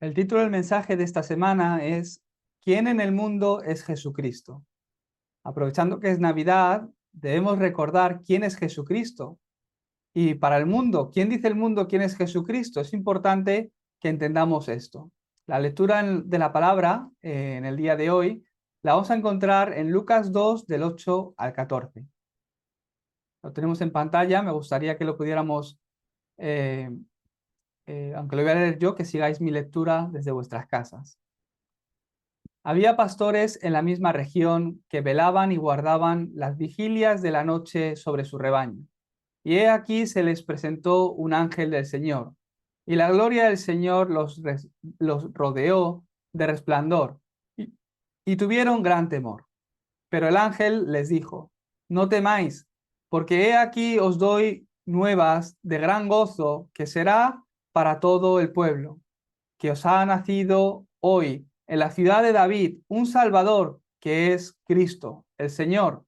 El título del mensaje de esta semana es ¿Quién en el mundo es Jesucristo? Aprovechando que es Navidad, debemos recordar quién es Jesucristo. Y para el mundo, ¿quién dice el mundo quién es Jesucristo? Es importante que entendamos esto. La lectura de la palabra en el día de hoy la vamos a encontrar en Lucas 2 del 8 al 14. Lo tenemos en pantalla, me gustaría que lo pudiéramos, eh, aunque lo voy a leer yo, que sigáis mi lectura desde vuestras casas. Había pastores en la misma región que velaban y guardaban las vigilias de la noche sobre su rebaño. Y he aquí se les presentó un ángel del Señor, y la gloria del Señor los rodeó de resplandor, y tuvieron gran temor. Pero el ángel les dijo: No temáis, porque he aquí os doy nuevas de gran gozo, que será para todo el pueblo, que os ha nacido hoy en la ciudad de David un Salvador, que es Cristo, el Señor.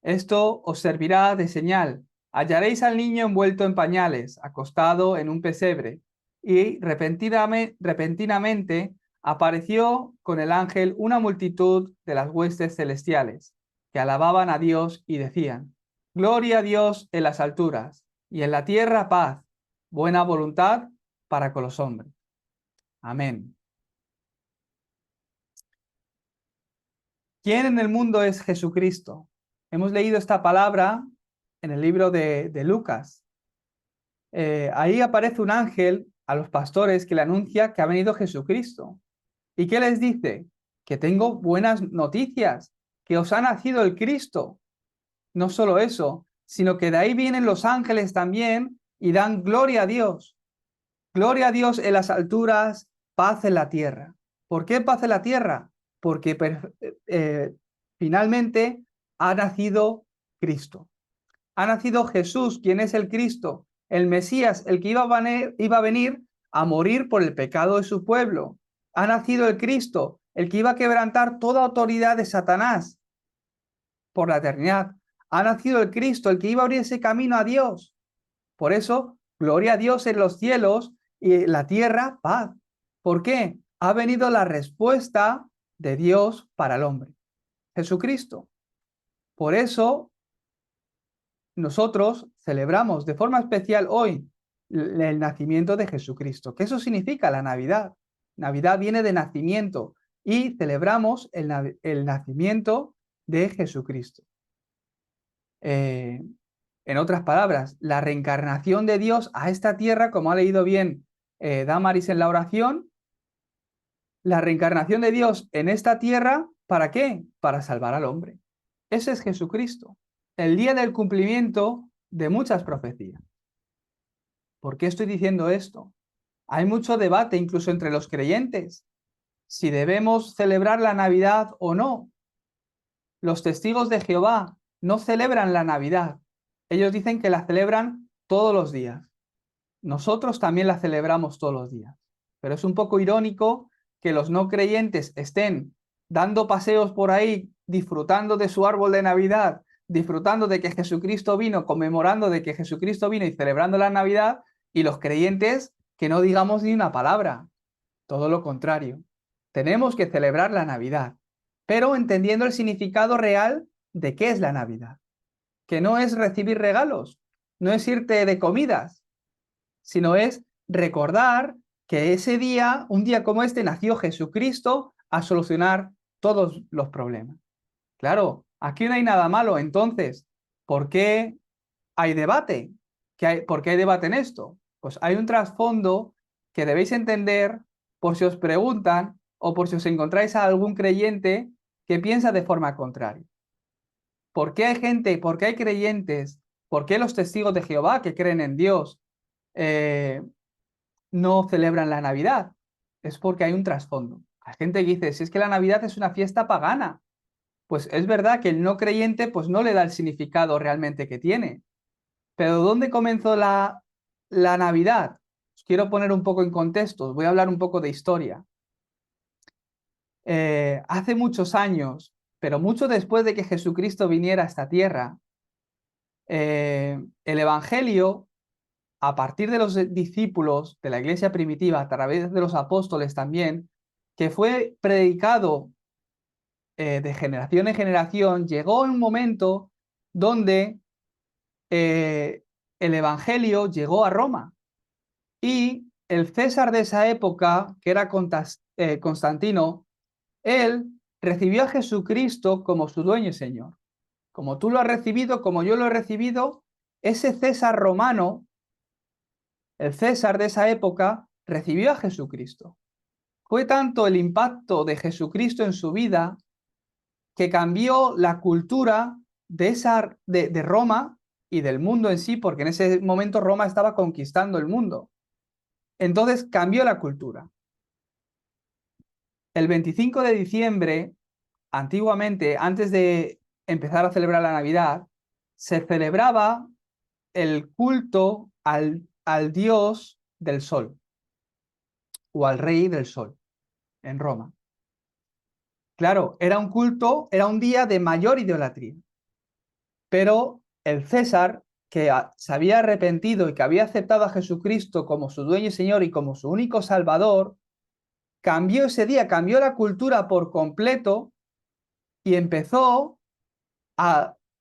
Esto os servirá de señal. Hallaréis al niño envuelto en pañales, acostado en un pesebre. Y repentinamente apareció con el ángel una multitud de las huestes celestiales, que alababan a Dios y decían: Gloria a Dios en las alturas, y en la tierra paz, buena voluntad para con los hombres. Amén. ¿Quién en el mundo es Jesucristo? Hemos leído esta palabra en el libro de Lucas. Ahí aparece un ángel a los pastores que le anuncia que ha venido Jesucristo. ¿Y qué les dice? Que tengo buenas noticias, que os ha nacido el Cristo. No solo eso, sino que de ahí vienen los ángeles también y dan gloria a Dios. Gloria a Dios en las alturas, paz en la tierra. ¿Por qué paz en la tierra? Porque finalmente ha nacido Cristo. Ha nacido Jesús, quien es el Cristo, el Mesías, el que iba a venir a morir por el pecado de su pueblo. Ha nacido el Cristo, el que iba a quebrantar toda autoridad de Satanás por la eternidad. Ha nacido el Cristo, el que iba a abrir ese camino a Dios. Por eso, gloria a Dios en los cielos y en la tierra, paz. ¿Por qué? Ha venido la respuesta de Dios para el hombre, Jesucristo. Por eso, nosotros celebramos de forma especial hoy el nacimiento de Jesucristo. ¿Qué eso significa la Navidad? Navidad viene de nacimiento y celebramos el nacimiento de Jesucristo. En otras palabras, la reencarnación de Dios a esta tierra, como ha leído bien Damaris en la oración, la reencarnación de Dios en esta tierra, ¿para qué? Para salvar al hombre. Ese es Jesucristo, el día del cumplimiento de muchas profecías. ¿Por qué estoy diciendo esto? Hay mucho debate incluso entre los creyentes, si debemos celebrar la Navidad o no. Los testigos de Jehová no celebran la Navidad. Ellos dicen que la celebran todos los días. Nosotros también la celebramos todos los días. Pero es un poco irónico que los no creyentes estén dando paseos por ahí, disfrutando de su árbol de Navidad, disfrutando de que Jesucristo vino, conmemorando de que Jesucristo vino y celebrando la Navidad, y los creyentes que no digamos ni una palabra. Todo lo contrario. Tenemos que celebrar la Navidad, pero entendiendo el significado real de qué es la Navidad. Que no es recibir regalos, no es irte de comidas, sino es recordar que ese día, un día como este, nació Jesucristo a solucionar todos los problemas. Claro, aquí no hay nada malo. Entonces, ¿por qué hay debate? ¿Por qué hay debate en esto? Pues hay un trasfondo que debéis entender por si os preguntan o por si os encontráis a algún creyente que piensa de forma contraria. ¿Por qué hay gente, por qué hay creyentes, por qué los testigos de Jehová que creen en Dios no celebran la Navidad? Es porque hay un trasfondo. Hay gente que dice, si es que la Navidad es una fiesta pagana, pues es verdad que el no creyente pues no le da el significado realmente que tiene. Pero ¿dónde comenzó la Navidad? Os quiero poner un poco en contexto, os voy a hablar un poco de historia. Hace muchos años, pero mucho después de que Jesucristo viniera a esta tierra, el Evangelio a partir de los discípulos de la iglesia primitiva, a través de los apóstoles también, que fue predicado de generación en generación, llegó un momento donde el Evangelio llegó a Roma y el César de esa época, que era Constantino, él recibió a Jesucristo como su dueño y Señor. Como tú lo has recibido, como yo lo he recibido, ese César romano, el César de esa época, recibió a Jesucristo. Fue tanto el impacto de Jesucristo en su vida que cambió la cultura de Roma y del mundo en sí, porque en ese momento Roma estaba conquistando el mundo. Entonces cambió la cultura. El 25 de diciembre, antiguamente, antes de empezar a celebrar la Navidad, se celebraba el culto al dios del sol o al rey del sol en Roma. Claro, era un culto, era un día de mayor idolatría. Pero el César, que se había arrepentido y que había aceptado a Jesucristo como su dueño y señor y como su único salvador, cambió ese día, cambió la cultura por completo y empezó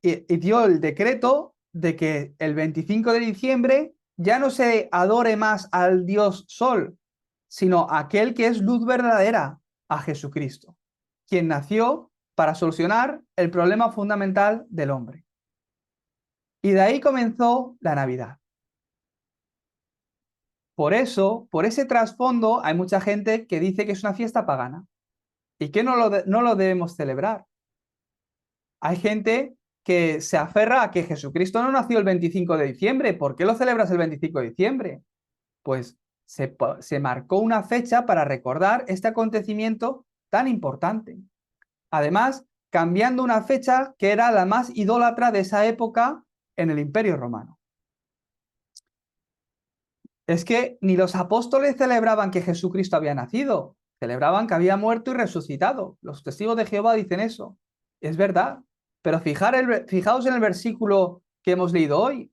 y dio el decreto de que el 25 de diciembre ya no se adore más al dios sol, sino aquel que es luz verdadera, a Jesucristo, quien nació para solucionar el problema fundamental del hombre. Y de ahí comenzó la Navidad. Por eso, por ese trasfondo, hay mucha gente que dice que es una fiesta pagana y que no lo debemos celebrar. Hay gente que se aferra a que Jesucristo no nació el 25 de diciembre. ¿Por qué lo celebras el 25 de diciembre? Pues se marcó una fecha para recordar este acontecimiento tan importante. Además, cambiando una fecha que era la más idólatra de esa época en el Imperio Romano. Es que ni los apóstoles celebraban que Jesucristo había nacido, celebraban que había muerto y resucitado. Los testigos de Jehová dicen eso. Es verdad, pero fijaos en el versículo que hemos leído hoy.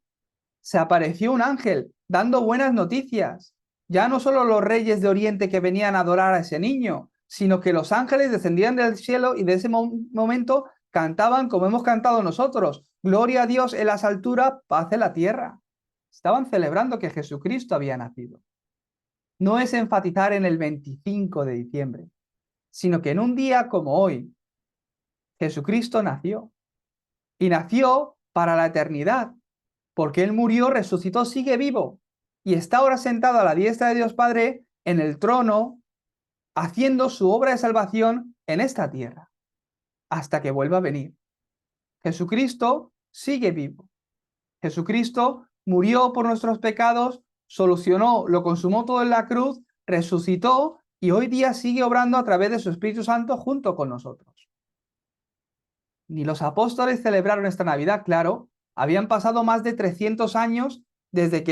Se apareció un ángel dando buenas noticias. Ya no solo los reyes de Oriente que venían a adorar a ese niño, sino que los ángeles descendían del cielo y de ese momento cantaban como hemos cantado nosotros. Gloria a Dios en las alturas, paz en la tierra. Estaban celebrando que Jesucristo había nacido. No es enfatizar en el 25 de diciembre, sino que en un día como hoy, Jesucristo nació. Y nació para la eternidad, porque Él murió, resucitó, sigue vivo. Y está ahora sentado a la diestra de Dios Padre en el trono, haciendo su obra de salvación en esta tierra, hasta que vuelva a venir. Jesucristo sigue vivo. Jesucristo murió por nuestros pecados, solucionó, lo consumó todo en la cruz, resucitó y hoy día sigue obrando a través de su Espíritu Santo junto con nosotros. Ni los apóstoles celebraron esta Navidad, claro, habían pasado más de 300 años desde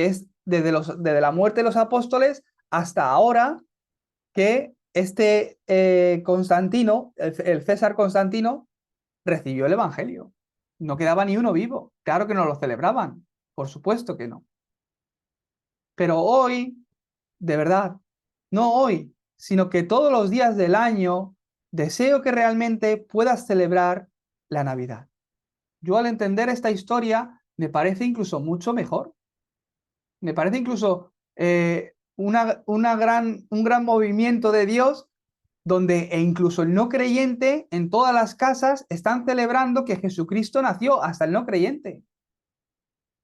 la muerte de los apóstoles hasta ahora que este Constantino, el César Constantino, recibió el Evangelio. No quedaba ni uno vivo. Claro que no lo celebraban. Por supuesto que no. Pero hoy, de verdad, no hoy, sino que todos los días del año, deseo que realmente puedas celebrar la Navidad. Yo al entender esta historia, me parece incluso mucho mejor. Me parece incluso un gran movimiento de Dios donde incluso el no creyente en todas las casas están celebrando que Jesucristo nació, hasta el no creyente.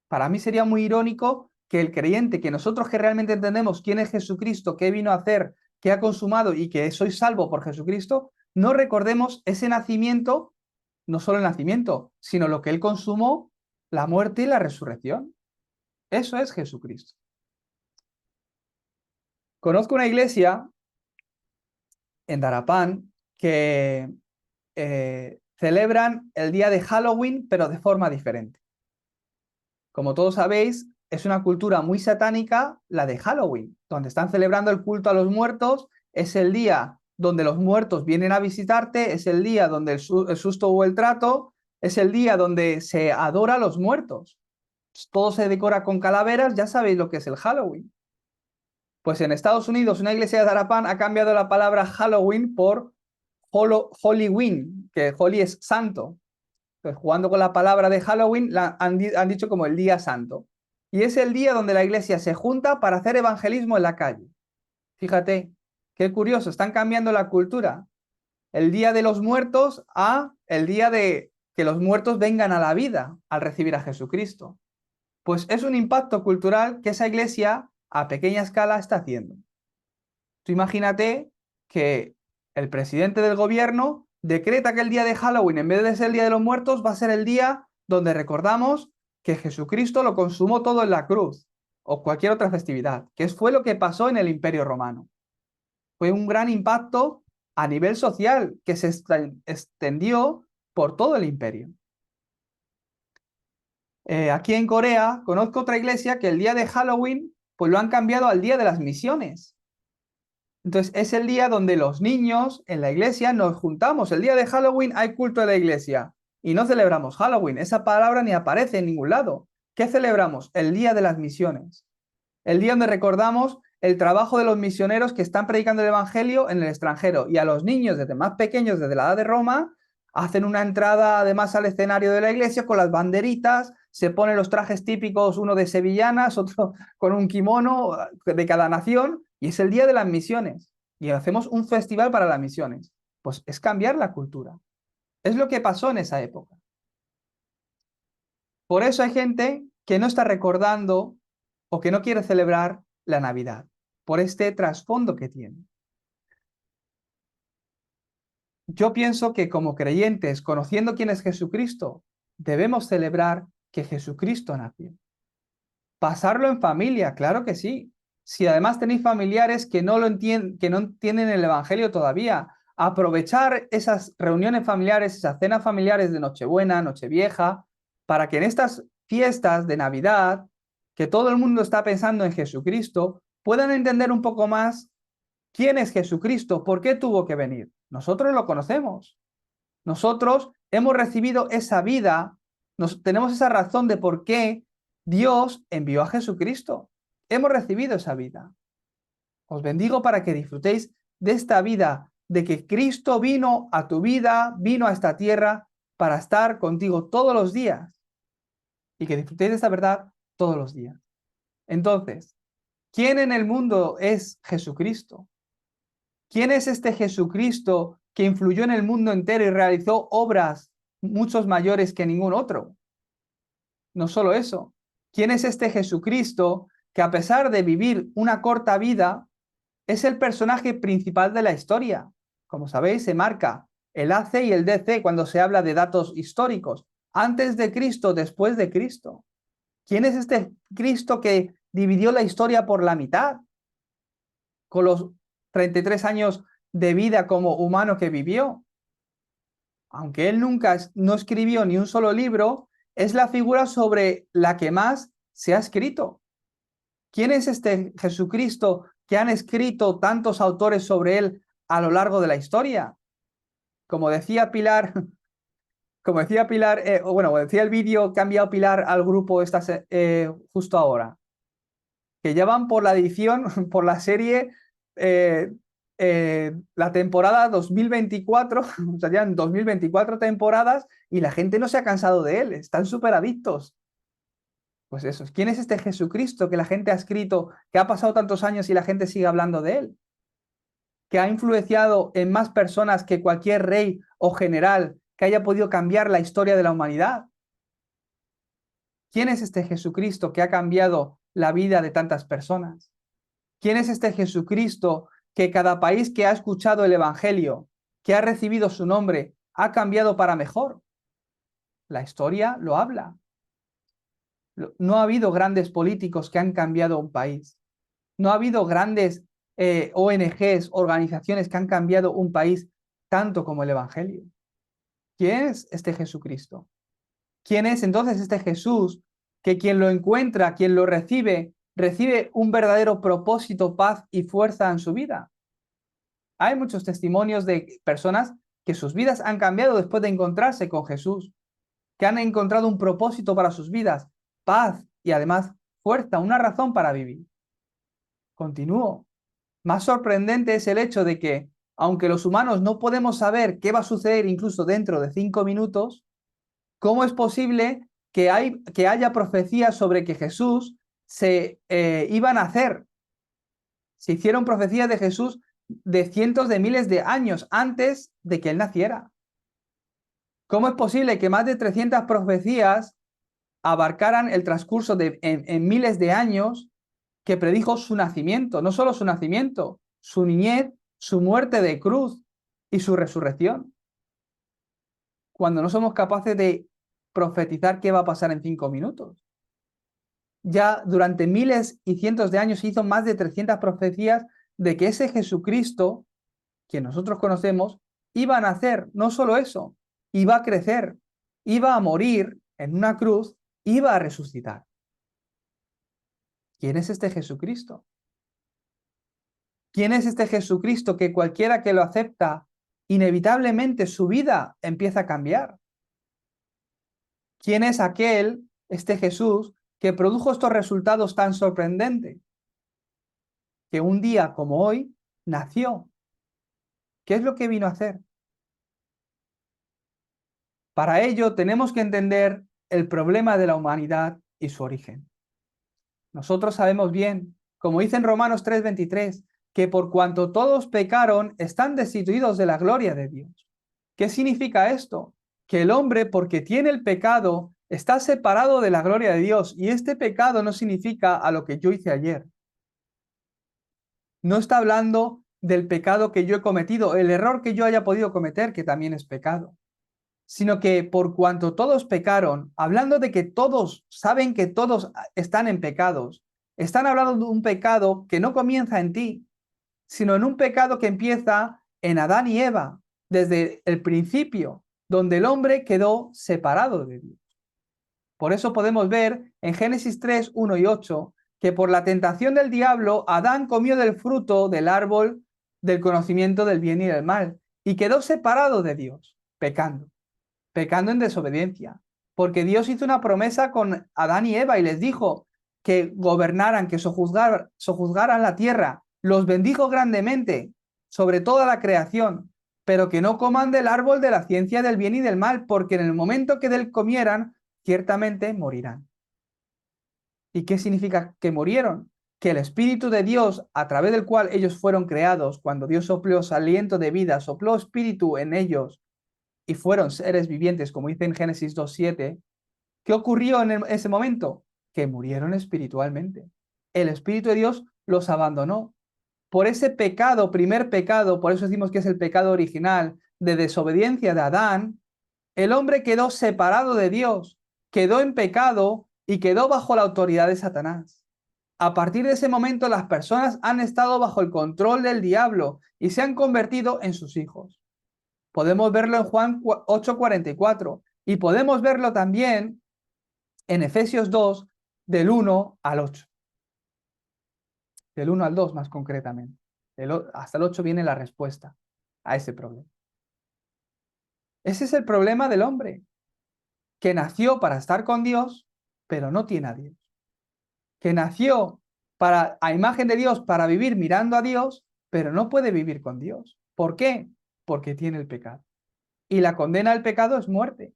Para mí sería muy irónico que el creyente, que nosotros que realmente entendemos quién es Jesucristo, qué vino a hacer, qué ha consumado y que soy salvo por Jesucristo, no recordemos ese nacimiento, no solo el nacimiento, sino lo que Él consumó, la muerte y la resurrección. Eso es Jesucristo. Conozco una iglesia en Darapán que celebran el día de Halloween, pero de forma diferente. Como todos sabéis, es una cultura muy satánica la de Halloween, donde están celebrando el culto a los muertos, es el día donde los muertos vienen a visitarte, es el día donde el susto o el trato, es el día donde se adora a los muertos. todo se decora con calaveras, ya sabéis lo que es el Halloween. Pues en Estados Unidos una iglesia de Darapán ha cambiado la palabra Halloween por Hollyween, que Holy es santo. Entonces, jugando con la palabra de Halloween, han dicho como el día santo. Y es el día donde la iglesia se junta para hacer evangelismo en la calle. Fíjate, qué curioso, están cambiando la cultura. El día de los muertos a el día de que los muertos vengan a la vida al recibir a Jesucristo. Pues es un impacto cultural que esa iglesia a pequeña escala está haciendo. Tú imagínate que el presidente del gobierno decreta que el día de Halloween, en vez de ser el día de los muertos, va a ser el día donde recordamos que Jesucristo lo consumó todo en la cruz, o cualquier otra festividad, que fue lo que pasó en el Imperio Romano. Fue un gran impacto a nivel social que se extendió por todo el imperio. Aquí en Corea conozco otra iglesia que el día de Halloween pues lo han cambiado al día de las misiones. Entonces es el día donde los niños en la iglesia nos juntamos. El día de Halloween hay culto en la iglesia y no celebramos Halloween. Esa palabra ni aparece en ningún lado. ¿Qué celebramos? El día de las misiones. El día donde recordamos el trabajo de los misioneros que están predicando el evangelio en el extranjero. Y a los niños desde más pequeños, desde la edad de Roma, hacen una entrada además al escenario de la iglesia con las banderitas, se ponen los trajes típicos, uno de sevillanas, otro con un kimono de cada nación, y es el día de las misiones. Y hacemos un festival para las misiones. Pues es cambiar la cultura. Es lo que pasó en esa época. Por eso hay gente que no está recordando o que no quiere celebrar la Navidad, por este trasfondo que tiene. Yo pienso que como creyentes, conociendo quién es Jesucristo, debemos celebrar que Jesucristo nació. Pasarlo en familia, claro que sí. Si además tenéis familiares que no entienden el Evangelio todavía, aprovechar esas reuniones familiares, esas cenas familiares de Nochebuena, Nochevieja, para que en estas fiestas de Navidad, que todo el mundo está pensando en Jesucristo, puedan entender un poco más quién es Jesucristo, por qué tuvo que venir. Nosotros lo conocemos. Nosotros hemos recibido esa vida, tenemos esa razón de por qué Dios envió a Jesucristo. Hemos recibido esa vida. Os bendigo para que disfrutéis de esta vida, de que Cristo vino a tu vida, vino a esta tierra para estar contigo todos los días y que disfrutéis de esta verdad todos los días. Entonces, ¿quién en el mundo es Jesucristo? ¿Quién es este Jesucristo que influyó en el mundo entero y realizó obras muchos mayores que ningún otro? No solo eso. ¿Quién es este Jesucristo que a pesar de vivir una corta vida, es el personaje principal de la historia? Como sabéis, se marca el AC y el DC cuando se habla de datos históricos. Antes de Cristo, después de Cristo. ¿Quién es este Cristo que dividió la historia por la mitad? Con los 33 años de vida como humano que vivió. Aunque él nunca no escribió ni un solo libro, es la figura sobre la que más se ha escrito. ¿Quién es este Jesucristo que han escrito tantos autores sobre él a lo largo de la historia? Como decía Pilar, bueno, decía el vídeo que ha enviado Pilar al grupo justo ahora, que ya van por la edición, por la serie, la temporada 2024, o sea, ya en 2024 temporadas, y la gente no se ha cansado de él, están súper adictos. Pues eso, ¿quién es este Jesucristo que la gente ha escrito, que ha pasado tantos años y la gente sigue hablando de él? Que ha influenciado en más personas que cualquier rey o general que haya podido cambiar la historia de la humanidad. ¿Quién es este Jesucristo que ha cambiado la vida de tantas personas? ¿Quién es este Jesucristo que cada país que ha escuchado el Evangelio, que ha recibido su nombre, ha cambiado para mejor? La historia lo habla. No ha habido grandes políticos que han cambiado un país. No ha habido grandes ONGs, organizaciones que han cambiado un país tanto como el Evangelio. ¿Quién es este Jesucristo? ¿Quién es entonces este Jesús que quien lo encuentra, quien lo recibe, recibe un verdadero propósito, paz y fuerza en su vida? Hay muchos testimonios de personas que sus vidas han cambiado después de encontrarse con Jesús, que han encontrado un propósito para sus vidas. paz y además fuerza, una razón para vivir. Continúo. Más sorprendente es el hecho de que, aunque los humanos no podemos saber qué va a suceder incluso dentro de 5 minutos, ¿cómo es posible que haya profecías sobre que Jesús se iba a nacer? Se hicieron profecías de Jesús de cientos de miles de años antes de que él naciera. ¿Cómo es posible que más de 300 profecías abarcaran el transcurso en miles de años que predijo su nacimiento? No solo su nacimiento, su niñez, su muerte de cruz y su resurrección. Cuando no somos capaces de profetizar qué va a pasar en 5 minutos. Ya durante miles y cientos de años se hizo más de 300 profecías de que ese Jesucristo, que nosotros conocemos, iba a nacer. No solo eso, iba a crecer, iba a morir en una cruz, iba a resucitar. ¿Quién es este Jesucristo? ¿Quién es este Jesucristo que cualquiera que lo acepta, inevitablemente su vida empieza a cambiar? ¿Quién es este Jesús, que produjo estos resultados tan sorprendentes? Que un día como hoy nació. ¿Qué es lo que vino a hacer? Para ello tenemos que entender el problema de la humanidad y su origen. Nosotros sabemos bien, como dice en Romanos 3:23, que por cuanto todos pecaron, están destituidos de la gloria de Dios. ¿Qué significa esto? Que el hombre, porque tiene el pecado, está separado de la gloria de Dios. Y este pecado no significa a lo que yo hice ayer. No está hablando del pecado que yo he cometido, el error que yo haya podido cometer, que también es pecado. Sino que por cuanto todos pecaron, hablando de que todos saben que todos están en pecados, están hablando de un pecado que no comienza en ti, sino en un pecado que empieza en Adán y Eva, desde el principio, donde el hombre quedó separado de Dios. Por eso podemos ver en Génesis 3, 1 y 8, que por la tentación del diablo, Adán comió del fruto del árbol del conocimiento del bien y del mal, y quedó separado de Dios, pecando en desobediencia, porque Dios hizo una promesa con Adán y Eva y les dijo que gobernaran, que sojuzgaran la tierra, los bendijo grandemente sobre toda la creación, pero que no coman del árbol de la ciencia del bien y del mal, porque en el momento que de él comieran, ciertamente morirán. ¿Y qué significa que murieron? Que el Espíritu de Dios, a través del cual ellos fueron creados, cuando Dios sopló su aliento de vida, sopló espíritu en ellos, y fueron seres vivientes, como dice en Génesis 2:7, ¿qué ocurrió en ese momento? Que murieron espiritualmente. El Espíritu de Dios los abandonó. Por ese pecado, primer pecado, por eso decimos que es el pecado original de desobediencia de Adán, el hombre quedó separado de Dios, quedó en pecado y quedó bajo la autoridad de Satanás. A partir de ese momento, las personas han estado bajo el control del diablo y se han convertido en sus hijos. Podemos verlo en Juan 8:44 y podemos verlo también en Efesios 2, del 1 al 8. Del 1 al 2 más concretamente. Hasta el 8 viene la respuesta a ese problema. Ese es el problema del hombre, que nació para estar con Dios, pero no tiene a Dios. Que nació a imagen de Dios para vivir mirando a Dios, pero no puede vivir con Dios. ¿Por qué? Porque tiene el pecado. Y la condena al pecado es muerte.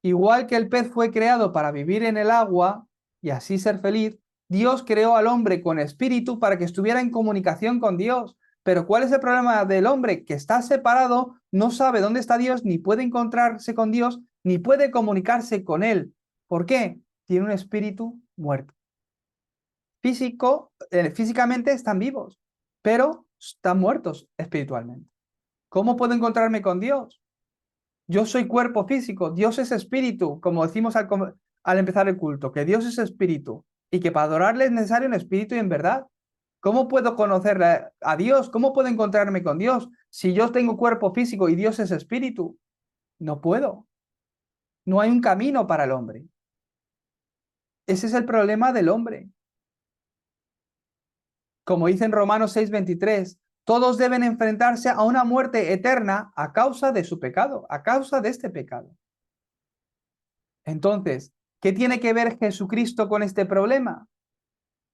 Igual que el pez fue creado para vivir en el agua y así ser feliz, Dios creó al hombre con espíritu para que estuviera en comunicación con Dios. Pero ¿cuál es el problema del hombre? Que está separado, no sabe dónde está Dios, ni puede encontrarse con Dios, ni puede comunicarse con Él. ¿Por qué? Tiene un espíritu muerto. Físicamente están vivos, pero están muertos espiritualmente. ¿Cómo puedo encontrarme con Dios? Yo soy cuerpo físico, Dios es espíritu, como decimos al empezar el culto, que Dios es espíritu y que para adorarle es necesario un espíritu y en verdad. ¿Cómo puedo conocerle a Dios? ¿Cómo puedo encontrarme con Dios si yo tengo cuerpo físico y Dios es espíritu? No puedo. No hay un camino para el hombre. Ese es el problema del hombre. Como dice en Romanos 6:23, todos deben enfrentarse a una muerte eterna a causa de su pecado, a causa de este pecado. Entonces, ¿Qué tiene que ver Jesucristo con este problema?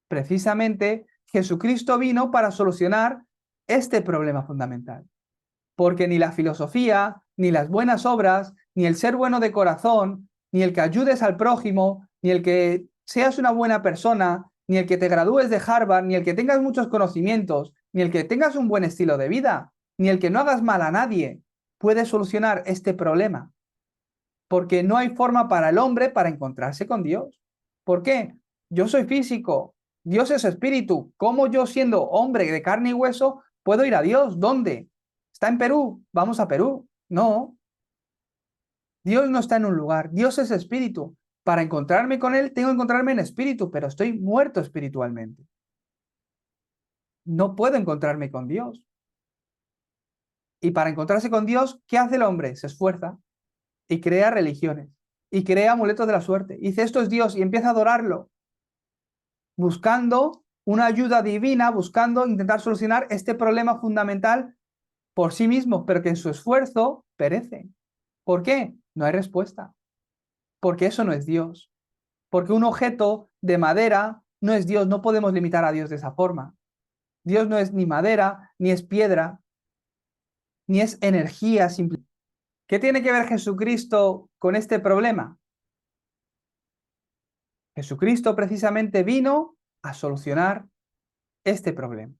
Precisamente, Jesucristo vino para solucionar este problema fundamental. Porque ni la filosofía, ni las buenas obras, ni el ser bueno de corazón, ni el que ayudes al prójimo, ni el que seas una buena persona, ni el que te gradúes de Harvard, ni el que tengas muchos conocimientos, ni el que tengas un buen estilo de vida, ni el que no hagas mal a nadie, puede solucionar este problema. Porque no hay forma para el hombre para encontrarse con Dios. ¿Por qué? Yo soy físico, Dios es espíritu. ¿Cómo yo, siendo hombre de carne y hueso, puedo ir a Dios? ¿Dónde? ¿Está en Perú? Vamos a Perú. No, Dios no está en un lugar, Dios es espíritu. Para encontrarme con Él, tengo que encontrarme en espíritu, pero estoy muerto espiritualmente. No puedo encontrarme con Dios. Y para encontrarse con Dios, ¿qué hace el hombre? Se esfuerza y crea religiones y crea amuletos de la suerte. Y dice, esto es Dios y empieza a adorarlo, buscando una ayuda divina, buscando intentar solucionar este problema fundamental por sí mismo, pero que en su esfuerzo perece. ¿Por qué? No hay respuesta. Porque eso no es Dios. Porque un objeto de madera no es Dios. No podemos limitar a Dios de esa forma. Dios no es ni madera, ni es piedra, ni es energía simple. ¿Qué tiene que ver Jesucristo con este problema? Jesucristo precisamente vino a solucionar este problema.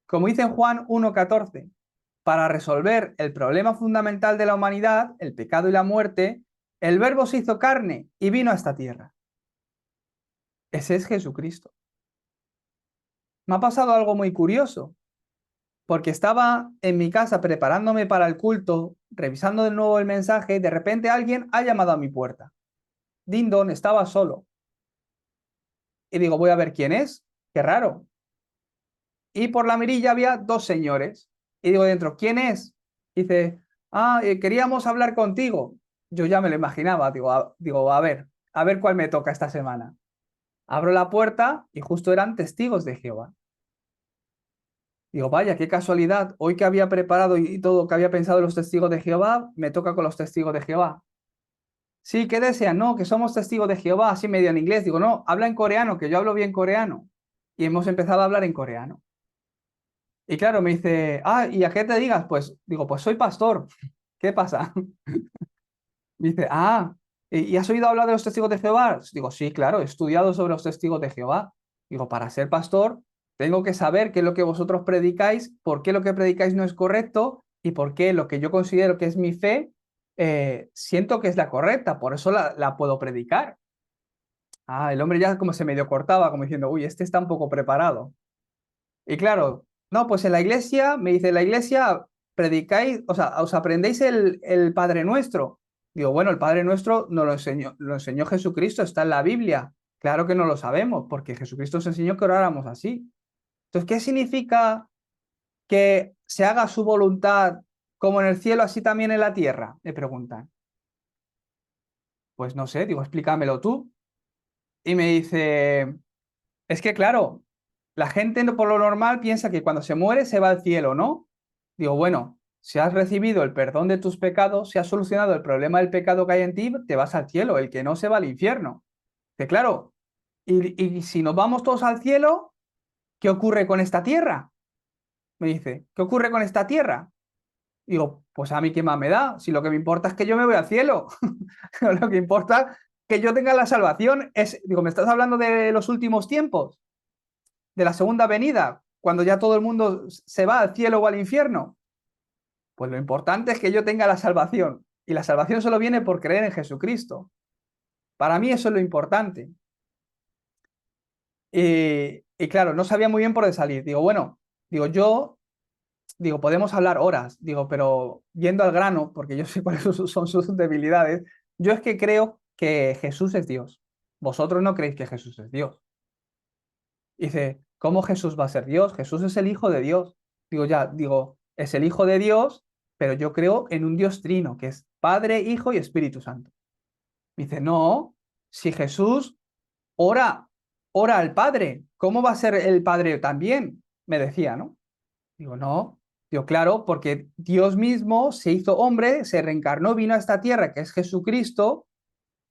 Como dice en Juan 1:14, para resolver el problema fundamental de la humanidad, el pecado y la muerte, el Verbo se hizo carne y vino a esta tierra. Ese es Jesucristo. Me ha pasado algo muy curioso, porque estaba en mi casa preparándome para el culto, revisando de nuevo el mensaje, y de repente alguien ha llamado a mi puerta. Dindon, estaba solo. Y digo, voy a ver quién es. Qué raro. Y por la mirilla había dos señores. Y digo dentro, ¿quién es? Dice, queríamos hablar contigo. Yo ya me lo imaginaba. Digo, a ver cuál me toca esta semana. Abro la puerta y justo eran testigos de Jehová. Digo, vaya, qué casualidad. Hoy que había preparado y todo que había pensado en los testigos de Jehová, me toca con los testigos de Jehová. Sí, ¿qué desean? No, que somos testigos de Jehová, así medio en inglés. Digo, no, habla en coreano, que yo hablo bien coreano. Y hemos empezado a hablar en coreano. Y claro, me dice, ¿y a qué te digas? Pues digo, pues soy pastor. ¿Qué pasa? Me dice, ¿y has oído hablar de los testigos de Jehová? Digo, sí, claro, he estudiado sobre los testigos de Jehová. Digo, para ser pastor, tengo que saber qué es lo que vosotros predicáis, por qué lo que predicáis no es correcto y por qué lo que yo considero que es mi fe, siento que es la correcta, por eso la puedo predicar. El hombre ya como se medio cortaba, como diciendo, uy, este está un poco preparado. Y claro, no, pues en la iglesia, me dice, en la iglesia predicáis, o sea, os aprendéis el Padre Nuestro. Digo, bueno, el Padre Nuestro nos lo enseñó Jesucristo, está en la Biblia. Claro que no lo sabemos, porque Jesucristo nos enseñó que oráramos así. Entonces, ¿qué significa que se haga su voluntad como en el cielo, así también en la tierra? Me preguntan. Pues no sé, digo, explícamelo tú. Y me dice, es que claro, la gente por lo normal piensa que cuando se muere se va al cielo, ¿no? Digo, bueno, si has recibido el perdón de tus pecados, si has solucionado el problema del pecado que hay en ti, te vas al cielo, el que no se va al infierno. Que claro, y si nos vamos todos al cielo, ¿qué ocurre con esta tierra? Me dice, ¿qué ocurre con esta tierra? Digo, pues a mí qué más me da, si lo que me importa es que yo me voy al cielo. Lo que importa que yo tenga la salvación es, digo, ¿me estás hablando de los últimos tiempos? ¿De la segunda venida? Cuando ya todo el mundo se va al cielo o al infierno. Pues lo importante es que yo tenga la salvación. Y la salvación solo viene por creer en Jesucristo. Para mí eso es lo importante. Y claro, no sabía muy bien por dónde salir. Digo, bueno, podemos hablar horas, pero yendo al grano, porque yo sé cuáles son sus debilidades, yo es que creo que Jesús es Dios. Vosotros no creéis que Jesús es Dios. Dice, ¿cómo Jesús va a ser Dios? Jesús es el Hijo de Dios. Es el Hijo de Dios, pero yo creo en un Dios trino, que es Padre, Hijo y Espíritu Santo. Dice, no, si Jesús ora, ora al Padre, ¿cómo va a ser el Padre también? Me decía, ¿no? Digo, no. Digo, claro, porque Dios mismo se hizo hombre, se reencarnó, vino a esta tierra, que es Jesucristo,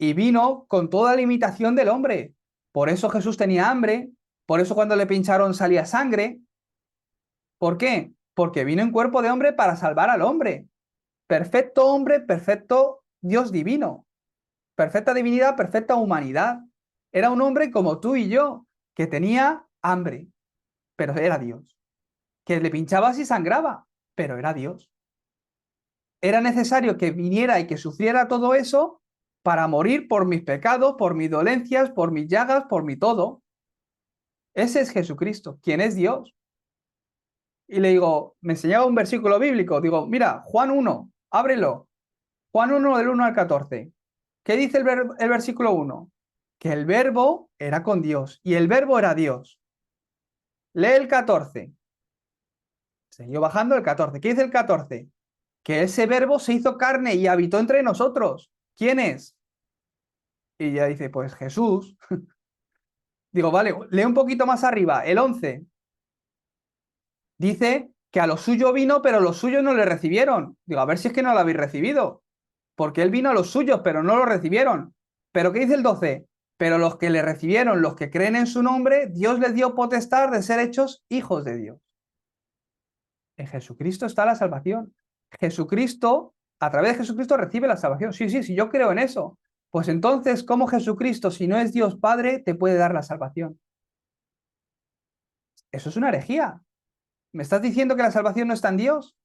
y vino con toda la imitación del hombre. Por eso Jesús tenía hambre, por eso cuando le pincharon salía sangre. ¿Por qué? Porque vino en cuerpo de hombre para salvar al hombre. Perfecto hombre, perfecto Dios divino. Perfecta divinidad, perfecta humanidad. Era un hombre como tú y yo, que tenía hambre, pero era Dios. Que le pinchabas y sangraba, pero era Dios. Era necesario que viniera y que sufriera todo eso para morir por mis pecados, por mis dolencias, por mis llagas, por mi todo. Ese es Jesucristo, quien es Dios. Y le digo, me enseñaba un versículo bíblico, digo, mira, Juan 1, ábrelo. Juan 1 del 1 al 14. ¿Qué dice el versículo 1? Que el verbo era con Dios y el verbo era Dios. Lee el 14. Siguió bajando el 14. ¿Qué dice el 14? Que ese verbo se hizo carne y habitó entre nosotros. ¿Quién es? Y ya dice, pues Jesús. Digo, vale, lee un poquito más arriba, el 11. Dice que a lo suyo vino, pero los suyos no le recibieron. Digo, a ver si es que no lo habéis recibido. Porque él vino a los suyos, pero no lo recibieron. ¿Pero qué dice el 12? Pero los que le recibieron, los que creen en su nombre, Dios les dio potestad de ser hechos hijos de Dios. En Jesucristo está la salvación. Jesucristo, a través de Jesucristo recibe la salvación. Sí, sí, sí, yo creo en eso. Pues entonces, ¿cómo Jesucristo, si no es Dios Padre, te puede dar la salvación? Eso es una herejía. ¿Me estás diciendo que la salvación no está en Dios?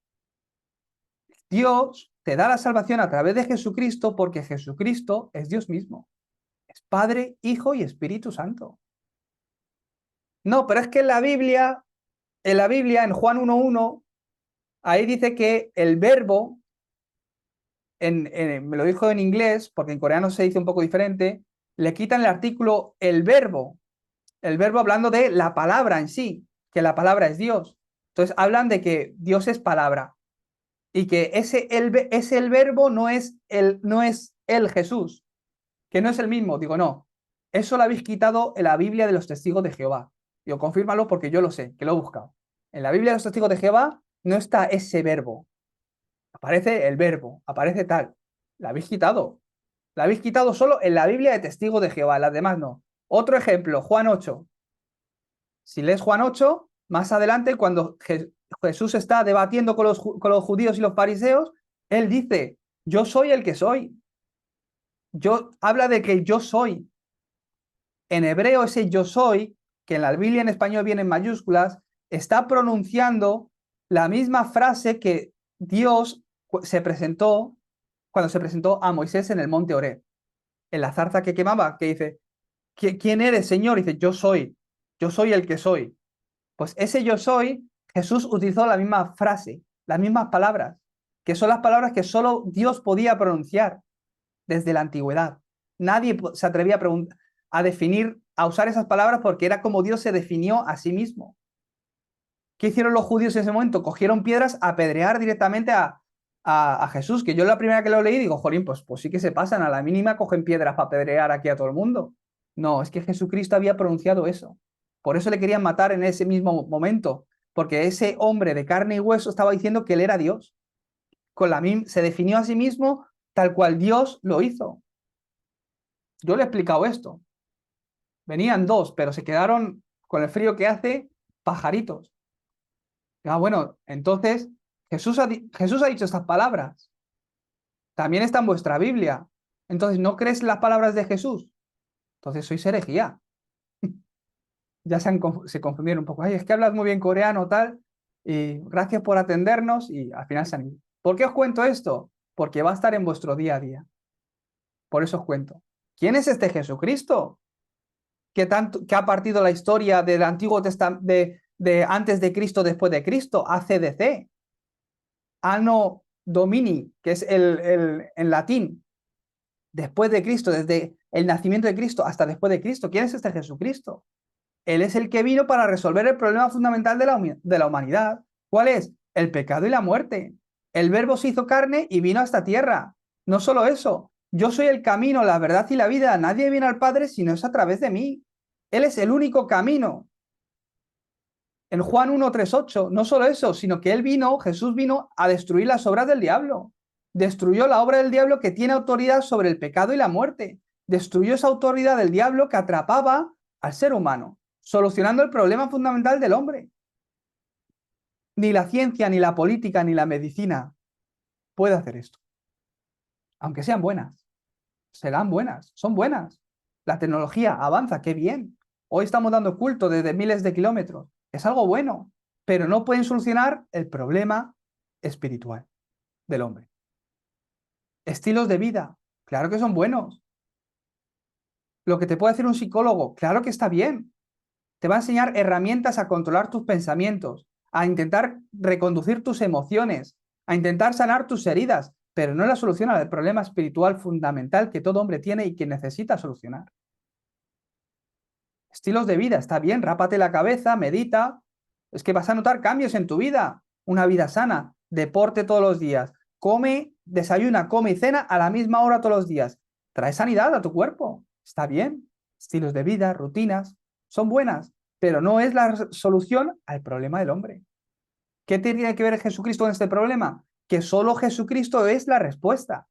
Dios te da la salvación a través de Jesucristo porque Jesucristo es Dios mismo. Es Padre, Hijo y Espíritu Santo. No, pero es que en la Biblia, en Juan 1:1, ahí dice que el verbo, me lo dijo en inglés, porque en coreano se dice un poco diferente, le quitan el artículo el verbo hablando de la palabra en sí, que la palabra es Dios. Entonces hablan de que Dios es palabra y que ese el verbo no es el Jesús, que no es el mismo. Digo, no, eso lo habéis quitado en la Biblia de los testigos de Jehová. Digo, confírmalo porque yo lo sé, que lo he buscado. En la Biblia de los testigos de Jehová no está ese verbo. Aparece el verbo, aparece tal. La habéis quitado. La habéis quitado solo en la Biblia de testigos de Jehová, las demás no. Otro ejemplo, Juan 8. Si lees Juan 8, más adelante, cuando Jesús está debatiendo con los judíos y los fariseos, él dice, yo soy el que soy. Habla de que yo soy. En hebreo ese yo soy, que en la Biblia en español viene en mayúsculas, está pronunciando la misma frase que Dios se presentó cuando se presentó a Moisés en el monte Horeb, en la zarza que quemaba, que dice, ¿quién eres, Señor? Y dice, yo soy el que soy. Pues ese yo soy, Jesús utilizó la misma frase, las mismas palabras, que son las palabras que solo Dios podía pronunciar desde la antigüedad. Nadie se atrevía a definir, a usar esas palabras porque era como Dios se definió a sí mismo. ¿Qué hicieron los judíos en ese momento? Cogieron piedras a apedrear directamente a Jesús, que yo la primera que lo leí digo, jolín, pues sí que se pasan, a la mínima cogen piedras para apedrear aquí a todo el mundo. No, es que Jesucristo había pronunciado eso. Por eso le querían matar en ese mismo momento, porque ese hombre de carne y hueso estaba diciendo que él era Dios. Se definió a sí mismo tal cual Dios lo hizo. Yo le he explicado esto. Venían dos, pero se quedaron con el frío que hace pajaritos. Bueno, entonces Jesús ha dicho estas palabras. También está en vuestra Biblia. Entonces, ¿no crees las palabras de Jesús? Entonces sois herejía. Ya se confundieron un poco. Ay, es que hablas muy bien coreano, tal, y gracias por atendernos, y al final se han ido. ¿Por qué os cuento esto? Porque va a estar en vuestro día a día. Por eso os cuento. ¿Quién es este Jesucristo? Que ha partido la historia del Antiguo Testamento, de antes de Cristo, después de Cristo, ACDC, Anno Domini, que es en latín, después de Cristo, desde el nacimiento de Cristo hasta después de Cristo. ¿Quién es este Jesucristo? Él es el que vino para resolver el problema fundamental de la humanidad. ¿Cuál es? El pecado y la muerte. El Verbo se hizo carne y vino a esta tierra. No solo eso, yo soy el camino, la verdad y la vida. Nadie viene al Padre si no es a través de mí. Él es el único camino. En Juan 1:38, no solo eso, sino que Jesús vino a destruir las obras del diablo. Destruyó la obra del diablo que tiene autoridad sobre el pecado y la muerte. Destruyó esa autoridad del diablo que atrapaba al ser humano, solucionando el problema fundamental del hombre. Ni la ciencia, ni la política, ni la medicina puede hacer esto. Aunque sean buenas. Serán buenas, son buenas. La tecnología avanza, qué bien. Hoy estamos dando culto desde miles de kilómetros. Es algo bueno, pero no pueden solucionar el problema espiritual del hombre. Estilos de vida, claro que son buenos. Lo que te puede decir un psicólogo, claro que está bien. Te va a enseñar herramientas a controlar tus pensamientos, a intentar reconducir tus emociones, a intentar sanar tus heridas, pero no es la solución al problema espiritual fundamental que todo hombre tiene y que necesita solucionar. Estilos de vida, está bien, rápate la cabeza, medita, es que vas a notar cambios en tu vida, una vida sana, deporte todos los días, come, desayuna, come y cena a la misma hora todos los días, trae sanidad a tu cuerpo, está bien, estilos de vida, rutinas, son buenas, pero no es la solución al problema del hombre. ¿Qué tiene que ver Jesucristo en este problema? Que solo Jesucristo es la respuesta.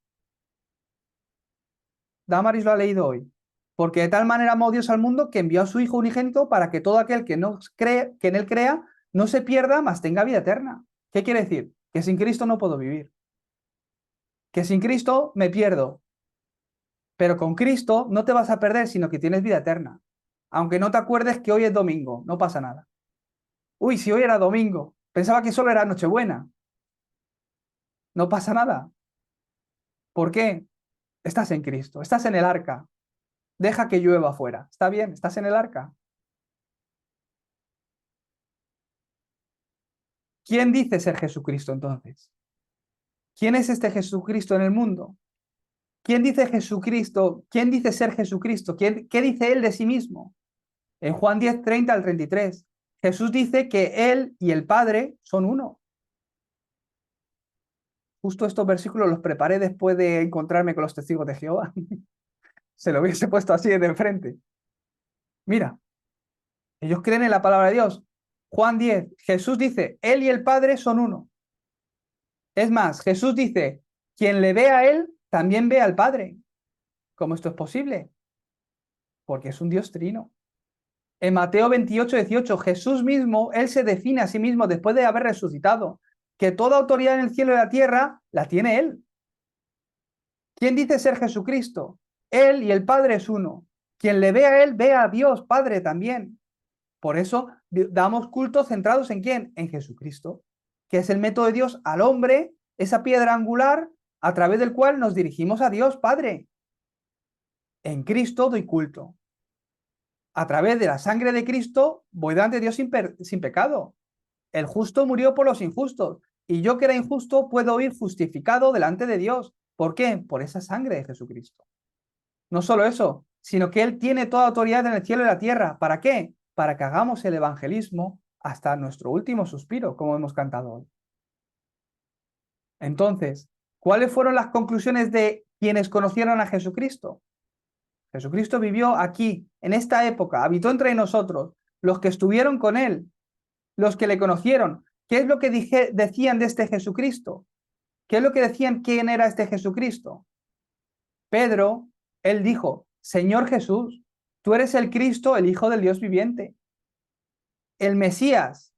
Damaris lo ha leído hoy. Porque de tal manera amó Dios al mundo que envió a su Hijo unigénito para que todo aquel que, no cree, que en él crea no se pierda, mas tenga vida eterna. ¿Qué quiere decir? Que sin Cristo no puedo vivir. Que sin Cristo me pierdo. Pero con Cristo no te vas a perder, sino que tienes vida eterna. Aunque no te acuerdes que hoy es domingo, no pasa nada. Uy, si hoy era domingo, pensaba que solo era Nochebuena. No pasa nada. ¿Por qué? Estás en Cristo, estás en el arca. Deja que llueva afuera. ¿Está bien? ¿Estás en el arca? ¿Quién dice ser Jesucristo entonces? ¿Quién es este Jesucristo en el mundo? ¿Quién dice Jesucristo? ¿Quién dice ser Jesucristo? ¿Qué dice él de sí mismo? En Juan 10, 30 al 33, Jesús dice que él y el Padre son uno. Justo estos versículos los preparé después de encontrarme con los testigos de Jehová. Se lo hubiese puesto así de enfrente. Mira, ellos creen en la palabra de Dios. Juan 10, Jesús dice, él y el Padre son uno. Es más, Jesús dice, quien le ve a él, también ve al Padre. ¿Cómo esto es posible? Porque es un Dios trino. En Mateo 28, 18, Jesús mismo, él se define a sí mismo después de haber resucitado, que toda autoridad en el cielo y la tierra la tiene él. ¿Quién dice ser Jesucristo? Él y el Padre es uno. Quien le ve a él, ve a Dios Padre también. Por eso damos cultos centrados en quién? En Jesucristo, que es el método de Dios al hombre, esa piedra angular a través del cual nos dirigimos a Dios Padre. En Cristo doy culto. A través de la sangre de Cristo voy delante de Dios sin pecado. El justo murió por los injustos, y yo que era injusto puedo ir justificado delante de Dios. ¿Por qué? Por esa sangre de Jesucristo. No solo eso, sino que Él tiene toda autoridad en el cielo y la tierra. ¿Para qué? Para que hagamos el evangelismo hasta nuestro último suspiro, como hemos cantado hoy. Entonces, ¿cuáles fueron las conclusiones de quienes conocieron a Jesucristo? Jesucristo vivió aquí, en esta época, habitó entre nosotros, los que estuvieron con Él, los que le conocieron. ¿Qué es lo que decían de este Jesucristo? ¿Qué es lo que decían quién era este Jesucristo? Pedro, él dijo, Señor Jesús, tú eres el Cristo, el Hijo del Dios viviente. El Mesías,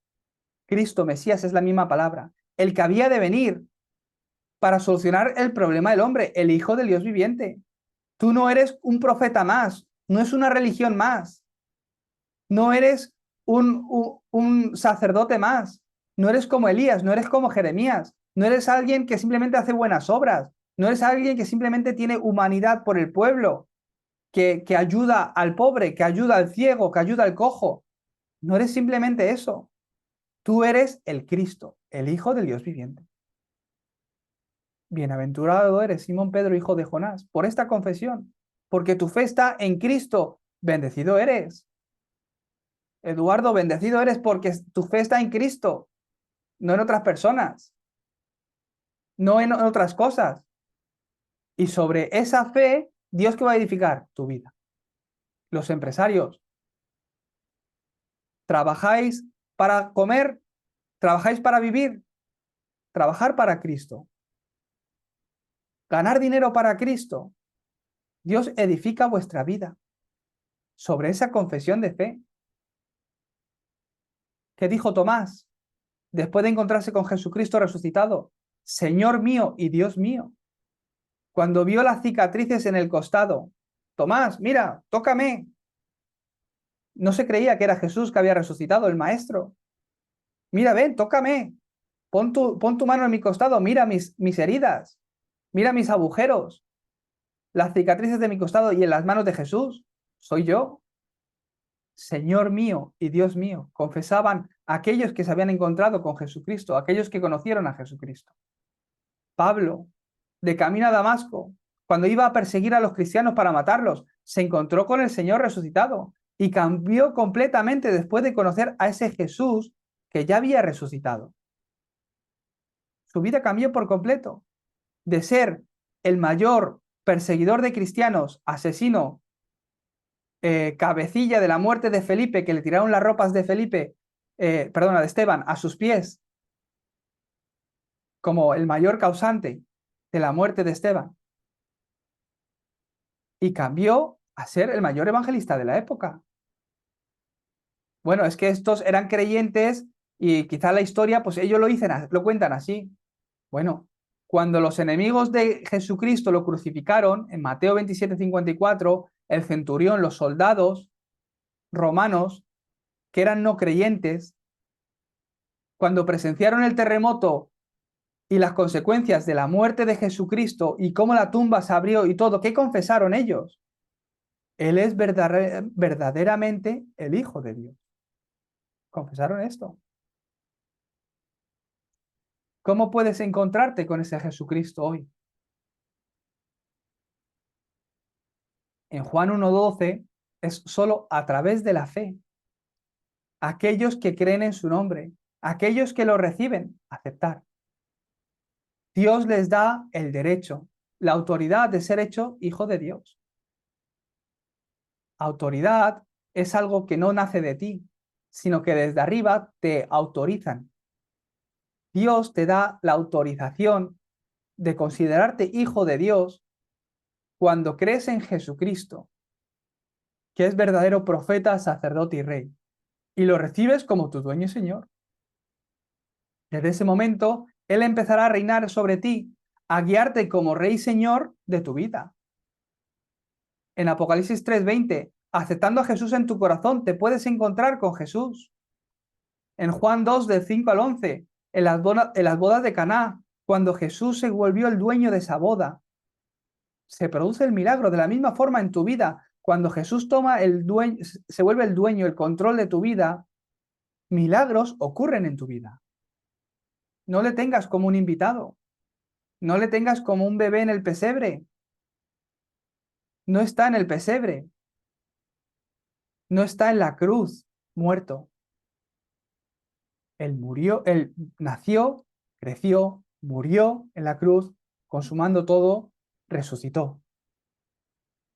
Cristo, Mesías es la misma palabra, el que había de venir para solucionar el problema del hombre, el Hijo del Dios viviente. Tú no eres un profeta más, no es una religión más, no eres un sacerdote más, no eres como Elías, no eres como Jeremías, no eres alguien que simplemente hace buenas obras, no eres alguien que simplemente tiene humanidad por el pueblo, que ayuda al pobre, que ayuda al ciego, que ayuda al cojo. No eres simplemente eso. Tú eres el Cristo, el Hijo del Dios viviente. Bienaventurado eres, Simón Pedro, hijo de Jonás, por esta confesión, porque tu fe está en Cristo. Bendecido eres. Eduardo, bendecido eres porque tu fe está en Cristo, no en otras personas, no en otras cosas. Y sobre esa fe, Dios que va a edificar tu vida. Los empresarios, trabajáis para comer, trabajáis para vivir, trabajar para Cristo, ganar dinero para Cristo, Dios edifica vuestra vida sobre esa confesión de fe. ¿Qué dijo Tomás después de encontrarse con Jesucristo resucitado? Señor mío y Dios mío. Cuando vio las cicatrices en el costado, Tomás, mira, tócame. No se creía que era Jesús que había resucitado, el maestro. Mira, ven, tócame. Pon tu mano en mi costado, mira mis heridas, mira mis agujeros, las cicatrices de mi costado y en las manos de Jesús. Soy yo. Señor mío y Dios mío, confesaban aquellos que se habían encontrado con Jesucristo, aquellos que conocieron a Jesucristo. Pablo, de camino a Damasco, cuando iba a perseguir a los cristianos para matarlos, se encontró con el Señor resucitado y cambió completamente después de conocer a ese Jesús que ya había resucitado. Su vida cambió por completo. De ser el mayor perseguidor de cristianos, asesino, cabecilla de la muerte de Felipe, que le tiraron las ropas de de Esteban, a sus pies, como el mayor causante de la muerte de Esteban. Y cambió a ser el mayor evangelista de la época. Bueno, es que estos eran creyentes y quizá la historia, pues ellos lo cuentan así. Bueno, cuando los enemigos de Jesucristo lo crucificaron, en Mateo 27:54, el centurión, los soldados romanos, que eran no creyentes, cuando presenciaron el terremoto y las consecuencias de la muerte de Jesucristo y cómo la tumba se abrió y todo, ¿qué confesaron ellos? Él es verdaderamente el Hijo de Dios. Confesaron esto. ¿Cómo puedes encontrarte con ese Jesucristo hoy? En Juan 1:12 es solo a través de la fe. Aquellos que creen en su nombre, aquellos que lo reciben, aceptar. Dios les da el derecho, la autoridad de ser hecho hijo de Dios. Autoridad es algo que no nace de ti, sino que desde arriba te autorizan. Dios te da la autorización de considerarte hijo de Dios cuando crees en Jesucristo, que es verdadero profeta, sacerdote y rey, y lo recibes como tu dueño y Señor. Desde ese momento, Él empezará a reinar sobre ti, a guiarte como rey y Señor de tu vida. En Apocalipsis 3:20, aceptando a Jesús en tu corazón, te puedes encontrar con Jesús. En Juan 2, del 5 al 11, en las bodas de Caná, cuando Jesús se volvió el dueño de esa boda, se produce el milagro. De la misma forma en tu vida, cuando Jesús se vuelve el dueño, el control de tu vida, milagros ocurren en tu vida. No le tengas como un invitado. No le tengas como un bebé en el pesebre. No está en el pesebre. No está en la cruz, muerto. Él nació, creció, murió en la cruz, consumando todo, resucitó.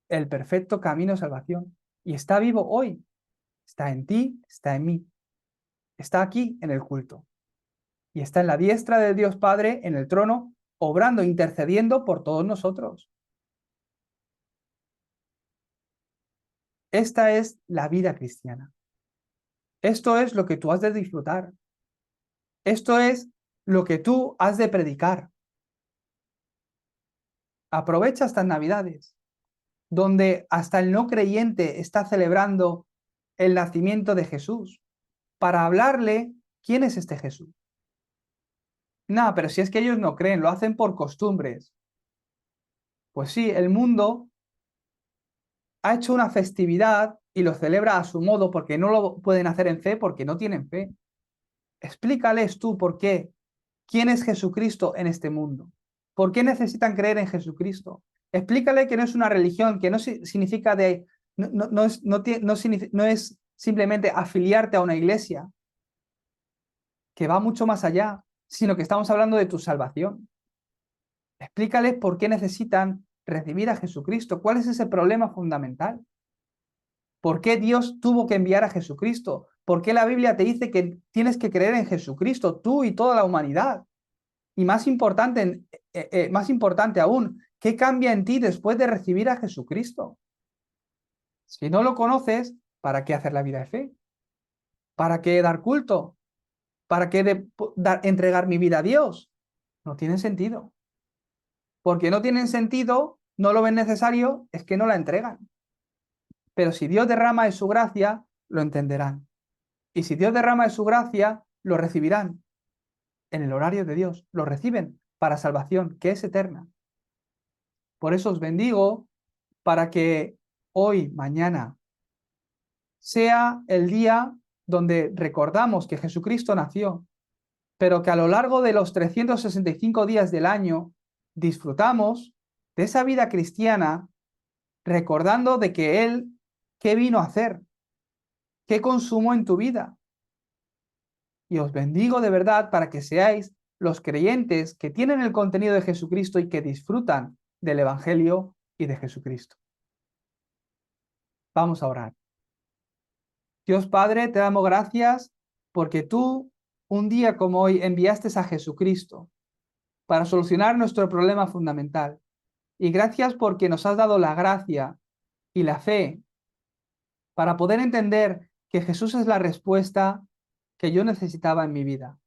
El perfecto camino de salvación. Y está vivo hoy. Está en ti, está en mí. Está aquí en el culto. Y está en la diestra de Dios Padre, en el trono, obrando, intercediendo por todos nosotros. Esta es la vida cristiana. Esto es lo que tú has de disfrutar. Esto es lo que tú has de predicar. Aprovecha estas Navidades, donde hasta el no creyente está celebrando el nacimiento de Jesús, para hablarle quién es este Jesús. No, pero si es que ellos no creen, lo hacen por costumbres. Pues sí, el mundo ha hecho una festividad y lo celebra a su modo porque no lo pueden hacer en fe, porque no tienen fe. Explícales tú por qué. ¿Quién es Jesucristo en este mundo? ¿Por qué necesitan creer en Jesucristo? Explícale que no es una religión, que no significa no es simplemente afiliarte a una iglesia, que va mucho más allá, sino que estamos hablando de tu salvación. Explícales por qué necesitan recibir a Jesucristo. ¿Cuál es ese problema fundamental? ¿Por qué Dios tuvo que enviar a Jesucristo? ¿Por qué la Biblia te dice que tienes que creer en Jesucristo, tú y toda la humanidad? Y más importante aún, ¿Qué cambia en ti después de recibir a Jesucristo? Si no lo conoces, ¿para qué hacer la vida de fe? ¿Para qué dar culto? ¿Para qué entregar mi vida a Dios? No tiene sentido. Porque no tienen sentido, no lo ven necesario, es que no la entregan. Pero si Dios derrama de su gracia, lo entenderán. Y si Dios derrama de su gracia, lo recibirán en el horario de Dios. Lo reciben para salvación, que es eterna. Por eso os bendigo para que hoy, mañana, sea el día donde recordamos que Jesucristo nació, pero que a lo largo de los 365 días del año disfrutamos de esa vida cristiana recordando de que Él, ¿qué vino a hacer? ¿Qué consumó en tu vida? Y os bendigo de verdad para que seáis los creyentes que tienen el contenido de Jesucristo y que disfrutan del Evangelio y de Jesucristo. Vamos a orar. Dios Padre, te damos gracias porque tú, un día como hoy, enviaste a Jesucristo para solucionar nuestro problema fundamental. Y gracias porque nos has dado la gracia y la fe para poder entender que Jesús es la respuesta que yo necesitaba en mi vida.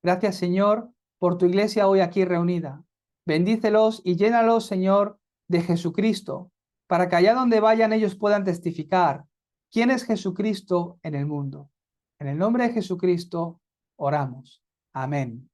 Gracias, Señor, por tu iglesia hoy aquí reunida. Bendícelos y llénalos, Señor, de Jesucristo, para que allá donde vayan ellos puedan testificar quién es Jesucristo en el mundo. En el nombre de Jesucristo oramos. Amén.